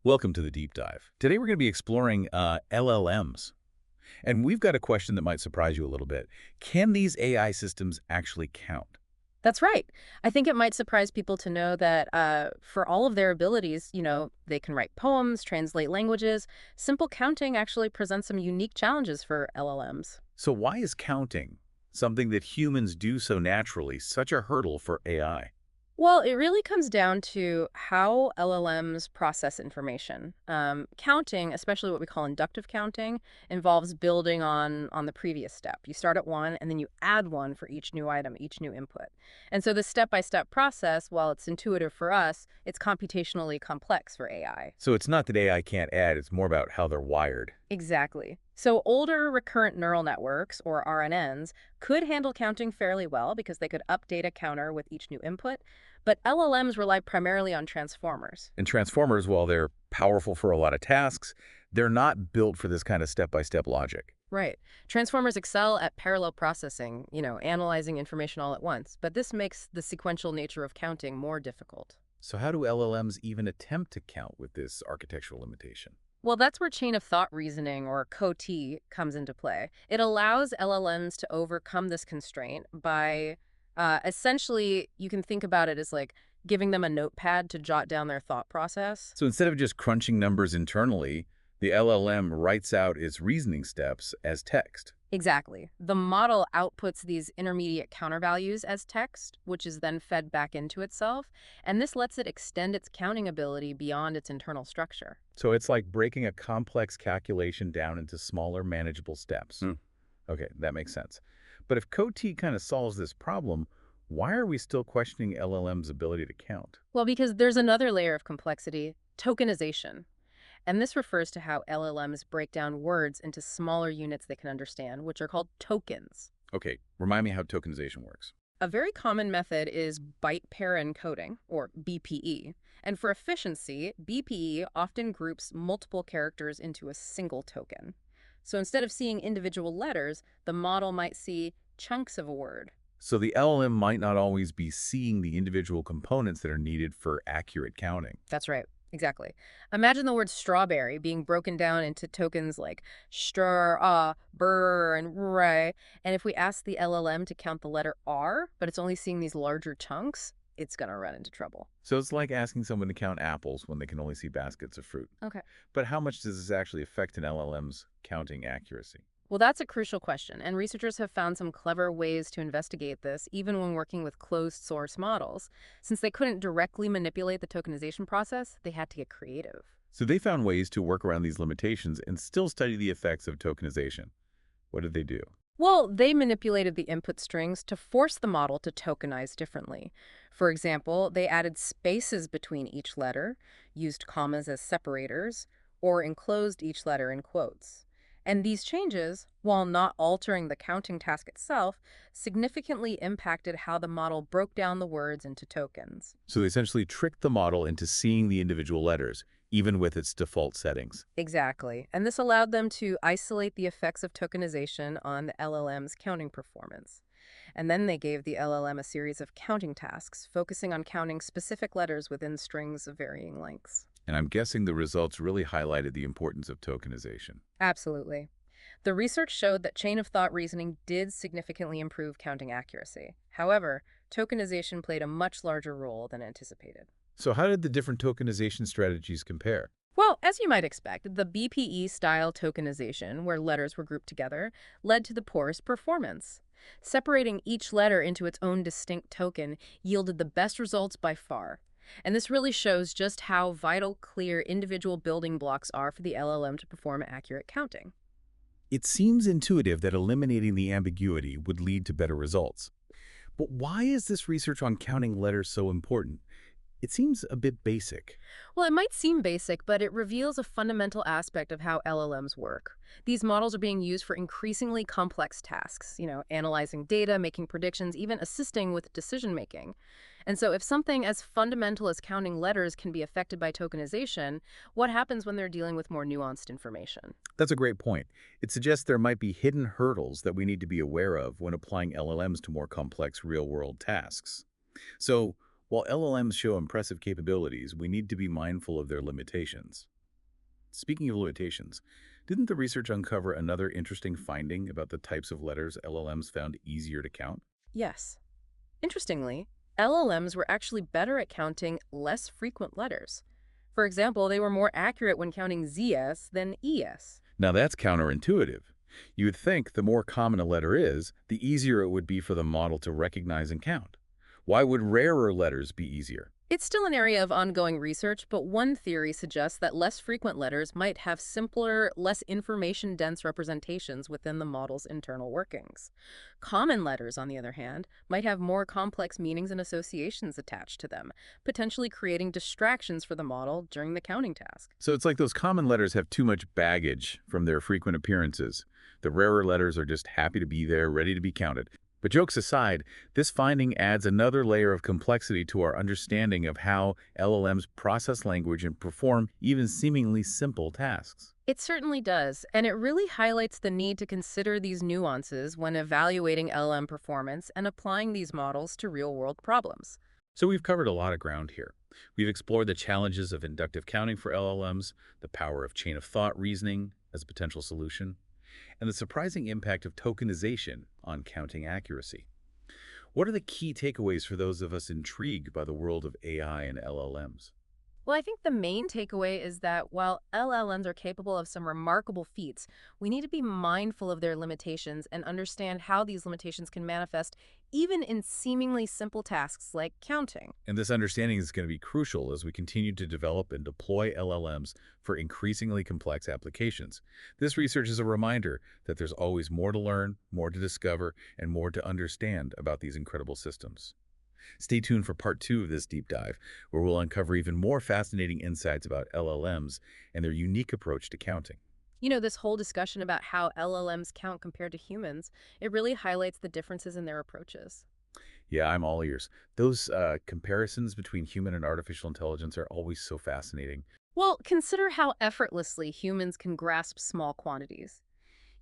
Welcome to the deep dive. Today we're going to be exploring LLMs. And we've got a question that might surprise you a little bit. Can these AI systems actually count? That's right. I think it might surprise people to know that for all of their abilities, they can write poems, translate languages. Simple counting actually presents some unique challenges for LLMs. So why is counting, something that humans do so naturally, such a hurdle for AI? Well, it really comes down to how LLMs process information. Counting, especially what we call inductive counting, involves building on the previous step. You start at one, and then you add one for each new item, each new input. And so the step-by-step process, while it's intuitive for us, it's computationally complex for AI. So it's not that AI can't add, it's more about how they're wired. Exactly. So older recurrent neural networks, or RNNs, could handle counting fairly well because they could update a counter with each new input, but LLMs rely primarily on transformers. And transformers, while they're powerful for a lot of tasks, they're not built for this kind of step-by-step logic. Right. Transformers excel at parallel processing, analyzing information all at once, but this makes the sequential nature of counting more difficult. So how do LLMs even attempt to count with this architectural limitation? Well, that's where chain of thought reasoning, or COT, comes into play. It allows LLMs to overcome this constraint by essentially, you can think about it as like giving them a notepad to jot down their thought process. So instead of just crunching numbers internally, the LLM writes out its reasoning steps as text. Exactly. The model outputs these intermediate counter values as text, which is then fed back into itself, and this lets it extend its counting ability beyond its internal structure. So it's like breaking a complex calculation down into smaller, manageable steps. Okay, that makes sense. But if CoT kind of solves this problem, why are we still questioning LLM's ability to count? Well, because there's another layer of complexity, tokenization. And this refers to how LLMs break down words into smaller units they can understand, which are called tokens. Okay, remind me how tokenization works. A very common method is byte pair encoding, or BPE. And for efficiency, BPE often groups multiple characters into a single token. So instead of seeing individual letters, the model might see chunks of a word. So the LLM might not always be seeing the individual components that are needed for accurate counting. That's right. Exactly. Imagine the word strawberry being broken down into tokens like straw, burr, and ray. And if we ask the LLM to count the letter R, but it's only seeing these larger chunks, it's going to run into trouble. So it's like asking someone to count apples when they can only see baskets of fruit. Okay. But how much does this actually affect an LLM's counting accuracy? Well, that's a crucial question, and researchers have found some clever ways to investigate this, even when working with closed source models. Since they couldn't directly manipulate the tokenization process, they had to get creative. So they found ways to work around these limitations and still study the effects of tokenization. What did they do? Well, they manipulated the input strings to force the model to tokenize differently. For example, they added spaces between each letter, used commas as separators, or enclosed each letter in quotes. And these changes, while not altering the counting task itself, significantly impacted how the model broke down the words into tokens. So they essentially tricked the model into seeing the individual letters, even with its default settings. Exactly. And this allowed them to isolate the effects of tokenization on the LLM's counting performance. And then they gave the LLM a series of counting tasks, focusing on counting specific letters within strings of varying lengths. And I'm guessing the results really highlighted the importance of tokenization. Absolutely. The research showed that chain of thought reasoning did significantly improve counting accuracy. However, tokenization played a much larger role than anticipated. So how did the different tokenization strategies compare? Well, as you might expect, the BPE-style tokenization, where letters were grouped together, led to the poorest performance. Separating each letter into its own distinct token yielded the best results by far. And this really shows just how vital, clear individual building blocks are for the LLM to perform accurate counting. It seems intuitive that eliminating the ambiguity would lead to better results. But why is this research on counting letters so important? It seems a bit basic. Well, it might seem basic, but it reveals a fundamental aspect of how LLMs work. These models are being used for increasingly complex tasks, analyzing data, making predictions, even assisting with decision making. And so if something as fundamental as counting letters can be affected by tokenization, what happens when they're dealing with more nuanced information? That's a great point. It suggests there might be hidden hurdles that we need to be aware of when applying LLMs to more complex real-world tasks. So While LLMs show impressive capabilities, we need to be mindful of their limitations. Speaking of limitations, didn't the research uncover another interesting finding about the types of letters LLMs found easier to count? Yes. Interestingly, LLMs were actually better at counting less frequent letters. For example, they were more accurate when counting ZS than ES. Now that's counterintuitive. You would think the more common a letter is, the easier it would be for the model to recognize and count. Why would rarer letters be easier? It's still an area of ongoing research, but one theory suggests that less frequent letters might have simpler, less information-dense representations within the model's internal workings. Common letters, on the other hand, might have more complex meanings and associations attached to them, potentially creating distractions for the model during the counting task. So it's like those common letters have too much baggage from their frequent appearances. The rarer letters are just happy to be there, ready to be counted. But jokes aside, this finding adds another layer of complexity to our understanding of how LLMs process language and perform even seemingly simple tasks. It certainly does, and it really highlights the need to consider these nuances when evaluating LLM performance and applying these models to real-world problems. So we've covered a lot of ground here. We've explored the challenges of inductive counting for LLMs, the power of chain-of-thought reasoning as a potential solution, and the surprising impact of tokenization on counting accuracy. What are the key takeaways for those of us intrigued by the world of AI and LLMs? Well, I think the main takeaway is that while LLMs are capable of some remarkable feats, we need to be mindful of their limitations and understand how these limitations can manifest even in seemingly simple tasks like counting. And this understanding is going to be crucial as we continue to develop and deploy LLMs for increasingly complex applications. This research is a reminder that there's always more to learn, more to discover, and more to understand about these incredible systems. Stay tuned for part 2 of this deep dive, where we'll uncover even more fascinating insights about LLMs and their unique approach to counting. This whole discussion about how LLMs count compared to humans, it really highlights the differences in their approaches. Yeah, I'm all ears. Those comparisons between human and artificial intelligence are always so fascinating. Well, consider how effortlessly humans can grasp small quantities.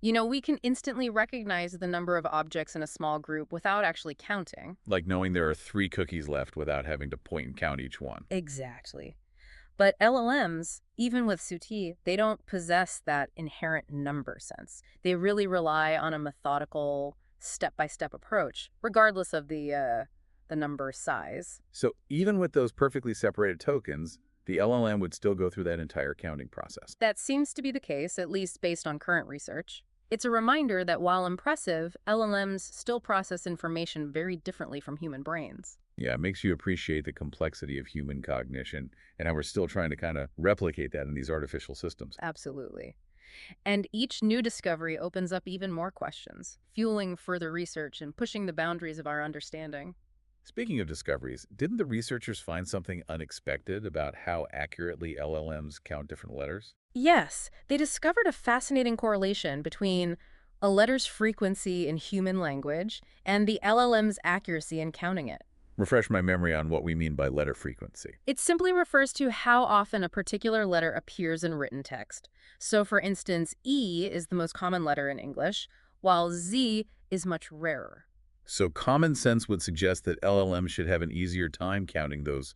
We can instantly recognize the number of objects in a small group without actually counting. Like knowing there are 3 cookies left without having to point and count each one. Exactly. But LLMs, even with Suti, they don't possess that inherent number sense. They really rely on a methodical, step-by-step approach, regardless of the number size. So even with those perfectly separated tokens, the LLM would still go through that entire counting process. That seems to be the case, at least based on current research. It's a reminder that while impressive, LLMs still process information very differently from human brains. Yeah, it makes you appreciate the complexity of human cognition and how we're still trying to kind of replicate that in these artificial systems. Absolutely. And each new discovery opens up even more questions, fueling further research and pushing the boundaries of our understanding. Speaking of discoveries, didn't the researchers find something unexpected about how accurately LLMs count different letters? Yes, they discovered a fascinating correlation between a letter's frequency in human language and the LLM's accuracy in counting it. Refresh my memory on what we mean by letter frequency. It simply refers to how often a particular letter appears in written text. So, for instance, E is the most common letter in English, while Z is much rarer. So common sense would suggest that LLMs should have an easier time counting those,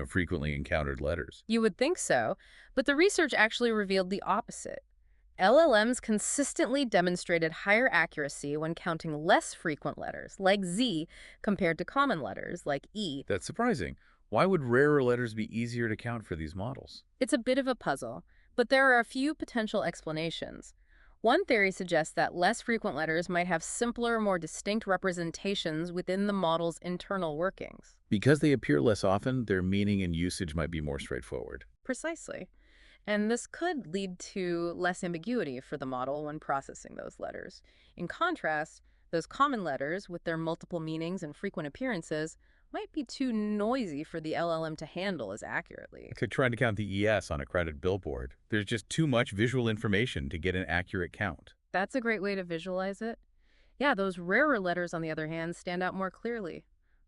frequently encountered letters. You would think so, but the research actually revealed the opposite. LLMs consistently demonstrated higher accuracy when counting less frequent letters, like Z, compared to common letters, like E. That's surprising. Why would rarer letters be easier to count for these models? It's a bit of a puzzle, but there are a few potential explanations. One theory suggests that less frequent letters might have simpler, more distinct representations within the model's internal workings. Because they appear less often, their meaning and usage might be more straightforward. Precisely. And this could lead to less ambiguity for the model when processing those letters. In contrast, those common letters, with their multiple meanings and frequent appearances, might be too noisy for the LLM to handle as accurately. It's like trying to count the ES on a crowded billboard. There's just too much visual information to get an accurate count. That's a great way to visualize it. Yeah, those rarer letters, on the other hand, stand out more clearly,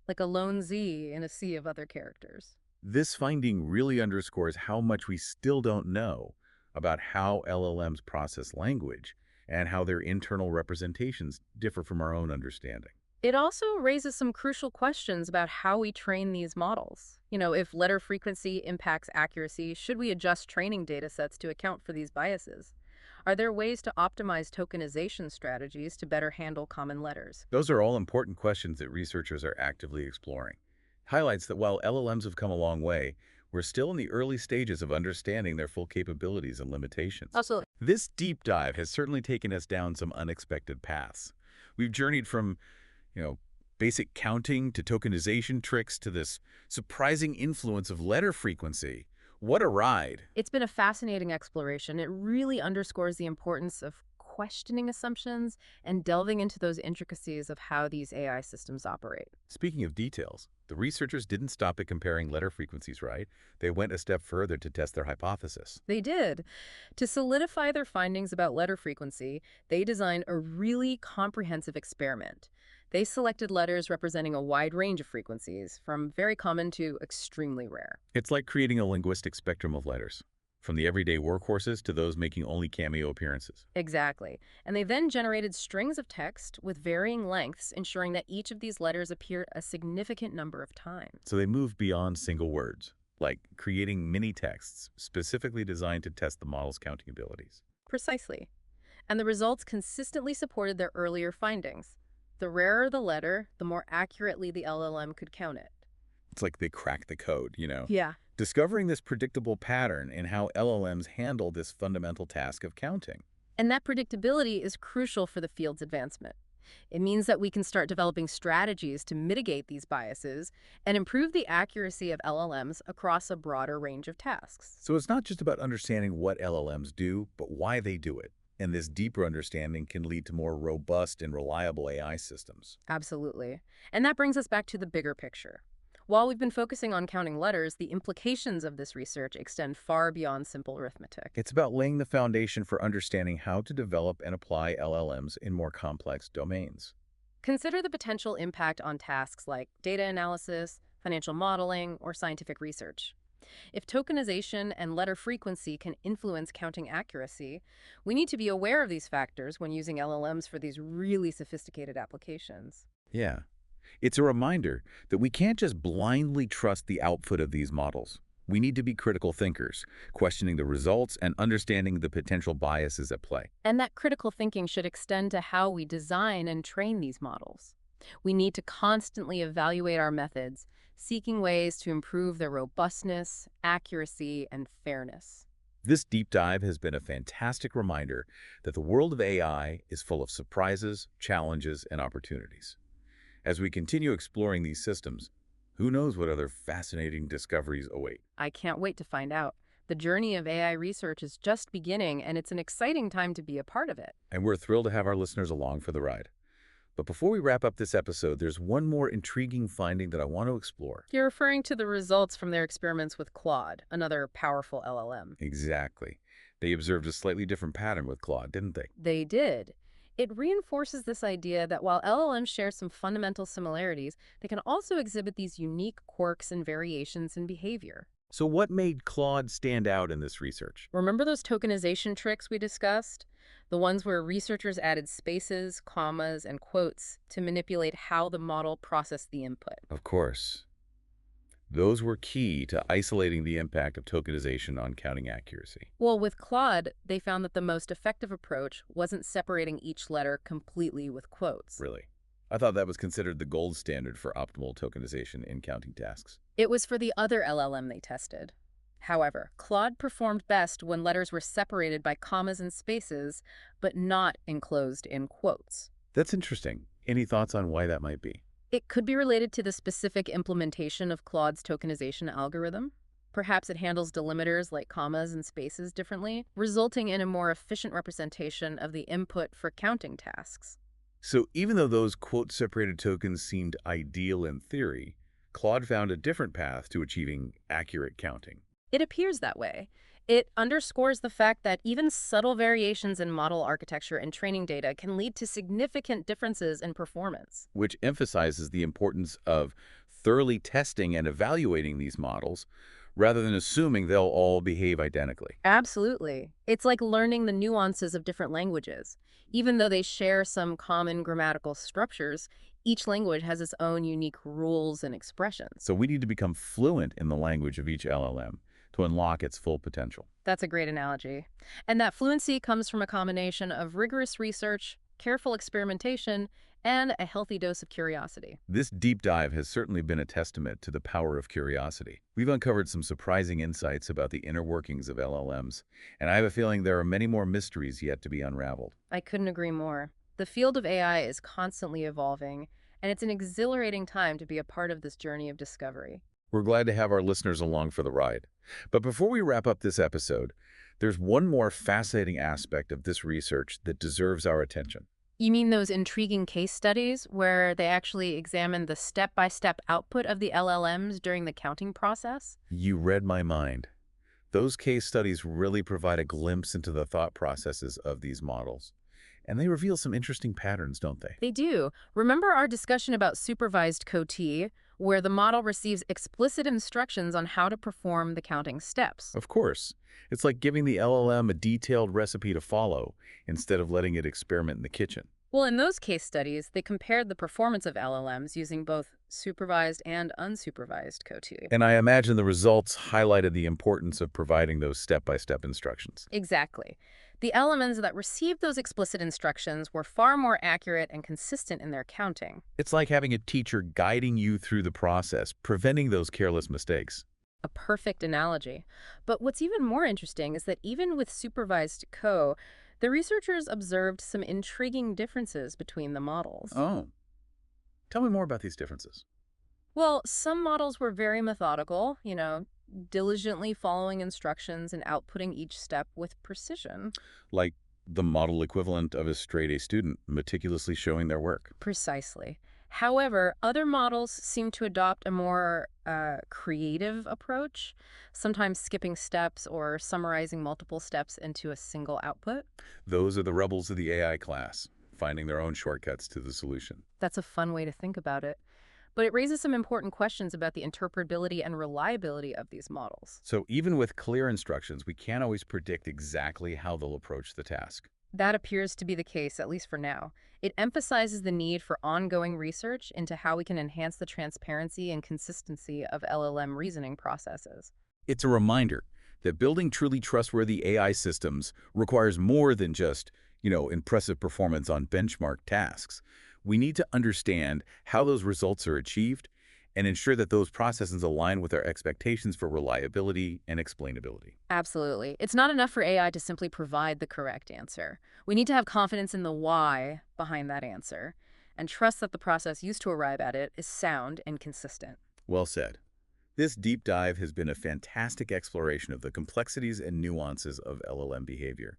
like a lone Z in a sea of other characters. This finding really underscores how much we still don't know about how LLMs process language and how their internal representations differ from our own understanding. It also raises some crucial questions about how we train these models. If letter frequency impacts accuracy, should we adjust training data sets to account for these biases? Are there ways to optimize tokenization strategies to better handle common letters? Those are all important questions that researchers are actively exploring. Highlights that while LLMs have come a long way, we're still in the early stages of understanding their full capabilities and limitations. Absolutely. This deep dive has certainly taken us down some unexpected paths. We've journeyed from, you know, basic counting to tokenization tricks to this surprising influence of letter frequency. What a ride! It's been a fascinating exploration. It really underscores the importance of questioning assumptions and delving into those intricacies of how these AI systems operate. Speaking of details, the researchers didn't stop at comparing letter frequencies, right? They went a step further to test their hypothesis. They did. To solidify their findings about letter frequency, they designed a really comprehensive experiment. They selected letters representing a wide range of frequencies, from very common to extremely rare. It's like creating a linguistic spectrum of letters, from the everyday workhorses to those making only cameo appearances. Exactly. And they then generated strings of text with varying lengths, ensuring that each of these letters appeared a significant number of times. So they moved beyond single words, like creating mini texts specifically designed to test the model's counting abilities. Precisely. And the results consistently supported their earlier findings. The rarer the letter, the more accurately the LLM could count it. It's like they cracked the code. Yeah. Discovering this predictable pattern in how LLMs handle this fundamental task of counting. And that predictability is crucial for the field's advancement. It means that we can start developing strategies to mitigate these biases and improve the accuracy of LLMs across a broader range of tasks. So it's not just about understanding what LLMs do, but why they do it. And this deeper understanding can lead to more robust and reliable AI systems. Absolutely. And that brings us back to the bigger picture. While we've been focusing on counting letters, the implications of this research extend far beyond simple arithmetic. It's about laying the foundation for understanding how to develop and apply LLMs in more complex domains. Consider the potential impact on tasks like data analysis, financial modeling, or scientific research. If tokenization and letter frequency can influence counting accuracy, we need to be aware of these factors when using LLMs for these really sophisticated applications. Yeah. It's a reminder that we can't just blindly trust the output of these models. We need to be critical thinkers, questioning the results and understanding the potential biases at play. And that critical thinking should extend to how we design and train these models. We need to constantly evaluate our methods, seeking ways to improve their robustness, accuracy, and fairness. This deep dive has been a fantastic reminder that the world of AI is full of surprises, challenges, and opportunities. As we continue exploring these systems, who knows what other fascinating discoveries await? I can't wait to find out. The journey of AI research is just beginning, and it's an exciting time to be a part of it. And we're thrilled to have our listeners along for the ride. But before we wrap up this episode, there's one more intriguing finding that I want to explore. You're referring to the results from their experiments with Claude, another powerful LLM. Exactly. They observed a slightly different pattern with Claude, didn't they? They did. It reinforces this idea that while LLMs share some fundamental similarities, they can also exhibit these unique quirks and variations in behavior. So what made Claude stand out in this research? Remember those tokenization tricks we discussed? The ones where researchers added spaces, commas, and quotes to manipulate how the model processed the input. Of course. Those were key to isolating the impact of tokenization on counting accuracy. Well, with Claude, they found that the most effective approach wasn't separating each letter completely with quotes. Really? I thought that was considered the gold standard for optimal tokenization in counting tasks. It was for the other LLM they tested. However, Claude performed best when letters were separated by commas and spaces, but not enclosed in quotes. That's interesting. Any thoughts on why that might be? It could be related to the specific implementation of Claude's tokenization algorithm. Perhaps it handles delimiters like commas and spaces differently, resulting in a more efficient representation of the input for counting tasks. So even though those quote-separated tokens seemed ideal in theory, Claude found a different path to achieving accurate counting. It appears that way. It underscores the fact that even subtle variations in model architecture and training data can lead to significant differences in performance. Which emphasizes the importance of thoroughly testing and evaluating these models rather than assuming they'll all behave identically. Absolutely. It's like learning the nuances of different languages. Even though they share some common grammatical structures, Each language has its own unique rules and expressions. So we need to become fluent in the language of each LLM to unlock its full potential. That's a great analogy. And that fluency comes from a combination of rigorous research, careful experimentation, and a healthy dose of curiosity. This deep dive has certainly been a testament to the power of curiosity. We've uncovered some surprising insights about the inner workings of LLMs, and I have a feeling there are many more mysteries yet to be unraveled. I couldn't agree more. The field of AI is constantly evolving, and it's an exhilarating time to be a part of this journey of discovery. We're glad to have our listeners along for the ride. But before we wrap up this episode, there's one more fascinating aspect of this research that deserves our attention. You mean those intriguing case studies where they actually examine the step-by-step output of the LLMs during the counting process? You read my mind. Those case studies really provide a glimpse into the thought processes of these models. And they reveal some interesting patterns, don't they? They do. Remember our discussion about supervised CoT, where the model receives explicit instructions on how to perform the counting steps? Of course. It's like giving the LLM a detailed recipe to follow instead of letting it experiment in the kitchen. Well, in those case studies, they compared the performance of LLMs using both supervised and unsupervised CoT. And I imagine the results highlighted the importance of providing those step-by-step instructions. Exactly. The elements that received those explicit instructions were far more accurate and consistent in their counting. It's like having a teacher guiding you through the process, preventing those careless mistakes. A perfect analogy. But what's even more interesting is that even with supervised the researchers observed some intriguing differences between the models. Oh. Tell me more about these differences. Well, some models were very methodical, diligently following instructions and outputting each step with precision. Like the model equivalent of a straight-A student meticulously showing their work. Precisely. However, other models seem to adopt a more creative approach, sometimes skipping steps or summarizing multiple steps into a single output. Those are the rebels of the AI class, finding their own shortcuts to the solution. That's a fun way to think about it. But it raises some important questions about the interpretability and reliability of these models. So even with clear instructions, we can't always predict exactly how they'll approach the task. That appears to be the case, at least for now. It emphasizes the need for ongoing research into how we can enhance the transparency and consistency of LLM reasoning processes. It's a reminder that building truly trustworthy AI systems requires more than just, impressive performance on benchmark tasks. We need to understand how those results are achieved and ensure that those processes align with our expectations for reliability and explainability. Absolutely. It's not enough for AI to simply provide the correct answer. We need to have confidence in the why behind that answer and trust that the process used to arrive at it is sound and consistent. Well said. This deep dive has been a fantastic exploration of the complexities and nuances of LLM behavior.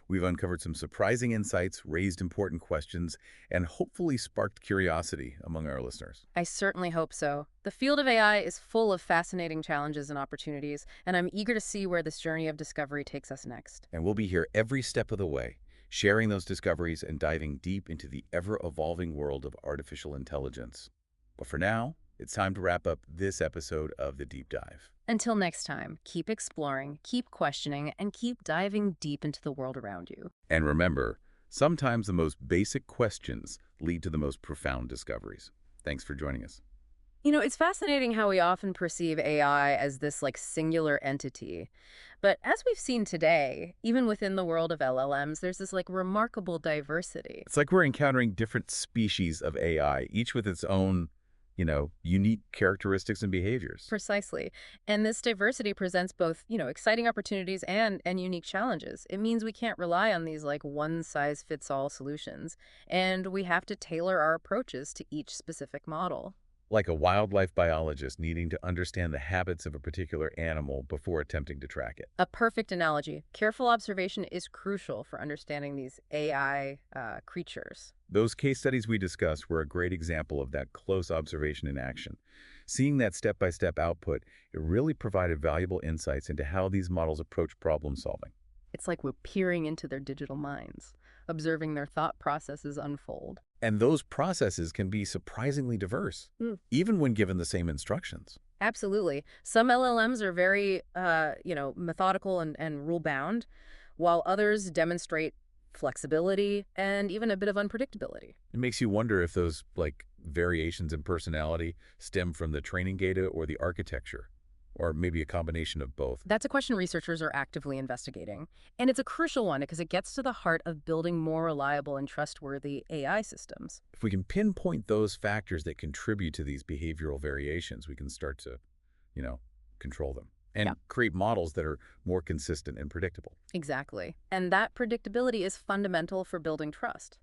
We've uncovered some surprising insights, raised important questions, and hopefully sparked curiosity among our listeners. I certainly hope so. The field of AI is full of fascinating challenges and opportunities, and I'm eager to see where this journey of discovery takes us next. And we'll be here every step of the way, sharing those discoveries and diving deep into the ever-evolving world of artificial intelligence. But for now, it's time to wrap up this episode of The Deep Dive. Until next time, keep exploring, keep questioning, and keep diving deep into the world around you. And remember, sometimes the most basic questions lead to the most profound discoveries. Thanks for joining us. It's fascinating how we often perceive AI as this singular entity. But as we've seen today, even within the world of LLMs, there's this remarkable diversity. It's like we're encountering different species of AI, each with its own unique characteristics and behaviors. Precisely. And this diversity presents both, exciting opportunities and unique challenges. It means we can't rely on these one-size-fits-all solutions, and we have to tailor our approaches to each specific model. Like a wildlife biologist needing to understand the habits of a particular animal before attempting to track it. A perfect analogy. Careful observation is crucial for understanding these AI creatures. Those case studies we discussed were a great example of that close observation in action. Seeing that step-by-step output, it really provided valuable insights into how these models approach problem solving. It's like we're peering into their digital minds, observing their thought processes unfold. And those processes can be surprisingly diverse, even when given the same instructions. Absolutely. Some LLMs are very, methodical and rule-bound, while others demonstrate flexibility and even a bit of unpredictability. It makes you wonder if those, variations in personality stem from the training data or the architecture, or maybe a combination of both? That's a question researchers are actively investigating. And it's a crucial one because it gets to the heart of building more reliable and trustworthy AI systems. If we can pinpoint those factors that contribute to these behavioral variations, we can start to, you know, control them Yeah, and create models that are more consistent and predictable. exactly. And that predictability is fundamental for building trust.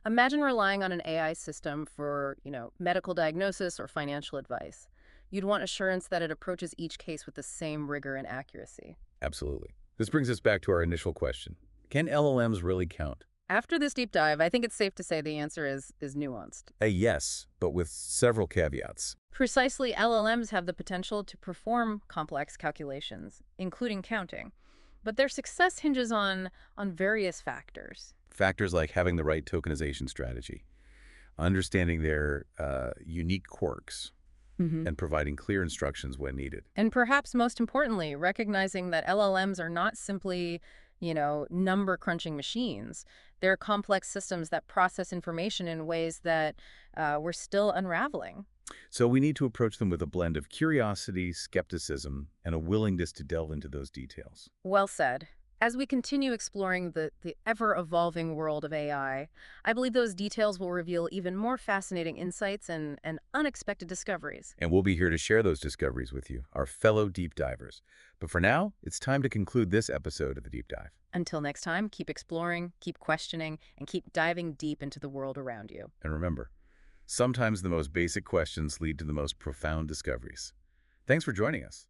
Imagine relying on an AI system for, medical diagnosis or financial advice. You'd want assurance that it approaches each case with the same rigor and accuracy. Absolutely. This brings us back to our initial question. Can LLMs really count? After this deep dive, I think it's safe to say the answer is nuanced. A yes, but with several caveats. Precisely, LLMs have the potential to perform complex calculations, including counting. But their success hinges on various factors. Factors like having the right tokenization strategy, understanding their unique quirks, Hmm. and providing clear instructions when needed. And perhaps most importantly, recognizing that LLMs are not simply, number crunching machines. They're complex systems that process information in ways that we're still unraveling. So we need to approach them with a blend of curiosity, skepticism, and a willingness to delve into those details. Well said. As we continue exploring the ever-evolving world of I believe those details will reveal even more fascinating insights and unexpected discoveries. And we'll be here to share those discoveries with you, our fellow deep divers. But for now, it's time to conclude this episode of the Deep Dive. Until next time, keep exploring, keep questioning, and keep diving deep into the world around you. And remember, sometimes the most basic questions lead to the most profound discoveries. Thanks for joining us.